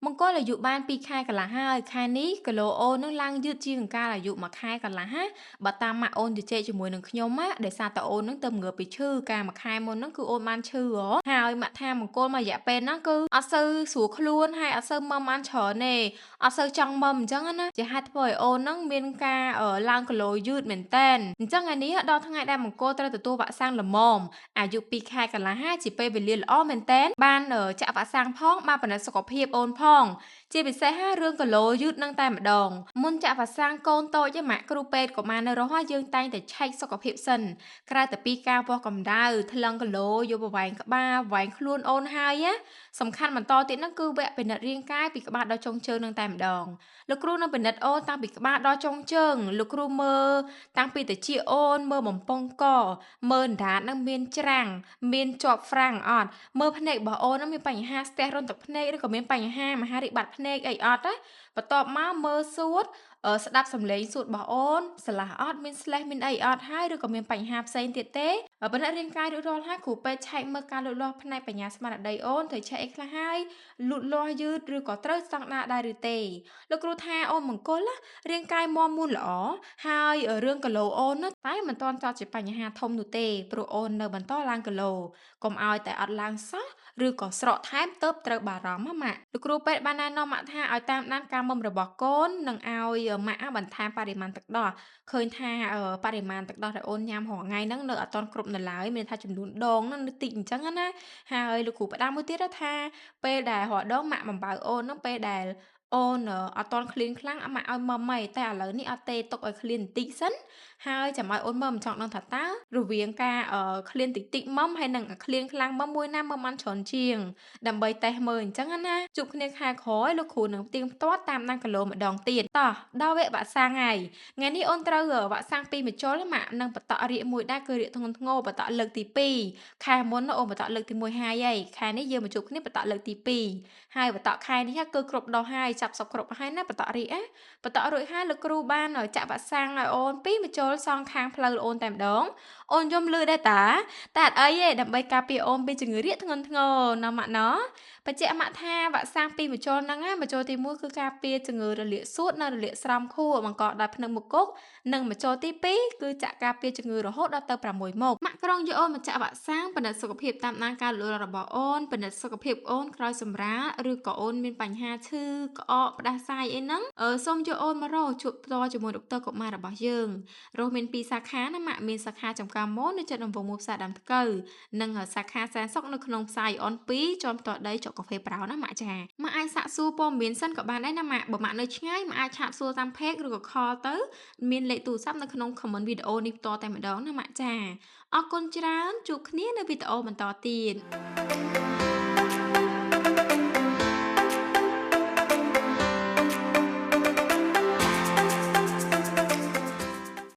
មង្គលអាយុបាន2ខែកន្លះហើយខែនេះគីឡូអូននឹងឡើងយឺតជាងកាលអាយុ1ខែកន្លះណាបើតាមម៉ាក់អូនជជែកជាមួយនឹងខ្ញុំណាដោយសារតែអូននឹងទៅងើបពីឈឺកាលមួយខែមុនហ្នឹងគឺអូនបានឈឺហ៎ហើយម៉ាក់ថាមង្គលមួយរយៈពេលហ្នឹងគឺអត់សូវស្រួលខ្លួនហើយអត់សូវមុំបានច្រើនទេអត់សូវចង់មុំអញ្ចឹងណាជាហេតុធ្វើឲ្យអូនហ្នឹងមានការឡើងគីឡូយឺតមែនតែនអញ្ចឹងថ្ងៃនេះដល់ថ្ងៃដែលមង្គលត្រូវទទួលវ៉ាក់សាំងល្មមអាយុ2ខែកន្លះហើយជាពេលវេលាល្អមែនតែនបានចាក់វ៉ាក់សាំងផងបានពិនិត្យសុខភាពអូនផងជាពិសេសហើយរឿងគីឡូយឺតនឹងតែម្ដងមុនចាក់វ៉ាក់សាំងកូនតូចឯម៉ាក់គ្រូពេទ្យកុមារនៅរស់ហើយយើងតែងតែឆែកសុខភាពសិនក្រៅតែពីការវាស់កម្ដៅថ្លឹងគីឡូយកប្រវែងក្បាលប្រវែងខ្លួនអូនហើយណាសំខាន់បន្តទៀតហ្នឹងគឺវគ្គពិនិត្យរាងកាយពីក្បាលដល់ចុងជើងនឹងតែម្ដងលោកគ្រូនឹងពិនិត្យអូនតាំងពីក្បាលដល់ចុងជើងលោកគ្រូមើលតាំងពីតិចអូនមើលបំពង់កមើលអណ្ដាតនឹងមានច្រាំងមានជាប់ហ្វ្រាំងអត់មើលភ្នែករបស់អូននឹងមានបញ្ហាស្ទះរន្ធទឹកភ្នែកឬក៏មានបញ្ហាមហារីកបាត់ភ្នែកអីអត់ណាបន្ទាប់មកមើលសួតស្ដាប់សំឡេងសួតរបស់អូនស្លាស់អត់មានស្លេះមានអីអត់ហើយឬក៏មានបញ្ហាផ្សេងទៀតទេប៉ុន្តែរាងកាយរួចរាល់ហើយគ្រូពេទ្យឆែកមើលការលូតលាស់ផ្នែកបញ្ញាស្មារតីអូនត្រូវឆែកអីខ្លះហើយលូតលាស់យឺតឬក៏ត្រូវស្តង់ដារដែរឬទេលោកគ្រូថាអូនមង្គលណារាងកាយមាំមួនល្អហើយរឿងគីឡូអូនណាតែមិនទាន់ចោតជាបញ្ហាធំនោះទេព្រោះអូននៅបន្តឡើងគីឡូកុំឲ្យតែអត់ឡើងសោះឬក៏ស្រកថែមទើបត្រូវបារម្ភណាម៉ាក់លោកគ្រូពេទ្យបានណែនាំម៉ាក់ថាឲ្យតាមដានការមុំរបស់កូននិងឲ្យម៉ាក់បន្ថែមបរិមាណទឹកដោះឃើញថាបរិមាណទឹកដោះដែលអូនញ៉ាំរាល់ថ្ងៃហ្នឹងនៅអត់ទាន់គ្រប់នៅឡើយមានថាចំនួនដងហ្នឹងនៅតិចអញ្ចឹងណាហើយលោកគ្រូផ្ដាំមួយទៀតថាពេលដែលរាល់ដងម៉ាក់បំបើអូនហ្នឹងពេលដែលអូនអត់ទាន់ឃ្លានខ្លាំងម៉ាក់ឲ្យមុំហីតែឥឡូវនេះអត់ទេទុកឲ្យឃ្លានបន្តិចសិនហើយចាំឲ្យអូនមុំចង់ដឹងថាតើរវាងការឃ្លានតិចតិចមុំហើយនិងឃ្លានខ្លាំងមុំមួយណាមុំបានច្រើនជាងដើម្បីតេស្តមើលអញ្ចឹងណាជួបគ្នាខែក្រោយលោកគ្រូនឹងផ្ទៀងផ្ទាត់តាមដានគីឡូម្ដងទៀតតោះដល់វគ្គវ៉ាក់សាំងហើយថ្ងៃនេះអូនត្រូវវ៉ាក់សាំងពីរមជ្ឈុលម៉ាក់និងបន្តរាកមួយដែរគឺរាកធ្ងន់ធ្ងរបន្តលើកទី2ខែមុនអូនបន្តលើកទី1ហើយខែនេះយើងមកជួបគ្នាបន្តលើកទី2ហើយបន្តខែនេះគឺគ្រប់ដោះហើយចាប់សពគ្រប់ហើយណាបន្តរាកបន្តរួចហើយលោកគ្រូបានចាក់វ៉ាក់សាំងឲ្យអូនពីរមជ្ឈុលសងខាងផ្លូវអូនតែម្ដងអូនយំលឺដែរតាតែអត់អីទេដើម្បីការពារអូនពីជំងឺរាកធ្ងន់ធ្ងរណម៉ាក់ណបញ្ជាក់ម៉ាក់ថាវ៉ាក់សាំងពីរមជ្ឈុលហ្នឹងណាមជ្ឈុលទី1គឺការពារជំងឺរលាកសួតនិងរលាកស្រោមខួរបង្កដោយភ្នំមុខគុកនិងមជ្ឈុលទី2គឺចាក់ការពារជំងឺរហូតដល់ទៅ6មុខម៉ាក់ក្រុងយកអូនមកចាក់វ៉ាក់សាំងពិនិត្យសុខភាពតាមដានការលូតលាស់របស់អូនពិនិត្យសុខភាពអូនក្រោយសម្រាលឬក៏អូនមានបញ្ហាឈឺក្អកផ្ដាសាយអីហ្នឹងសូមយកអូនមករកជួបផ្ទាល់ជាមួយដុកទ័រកុមាររបស់យើងរស់មានពីរសាខាណាម៉ាក់មានសាខាចំការមននៅជិតដំបងមួលផ្សារដើមថ្កូវនិងសាខាសែនសុកនៅក្នុងផ្សារអន2ជាន់ផ្ទាល់ដីចុកកាហ្វេប្រៅណាម៉ាក់ចាម៉ាក់អាចសាកសួរព័ត៌មានសិនក៏បានដែរណាម៉ាក់បើម៉ាក់នៅឆ្ងាយម៉ាក់អាចឆាតសួរតាម page ឬក៏ call ទៅមានលេខទូរស័ព្ទនៅក្នុង comment វីដេអូនេះផ្ទាល់តែម្ដងណាម៉ាក់ចាអរគុណច្រើនជួបគ្នានៅវីដេអូបន្តទៀត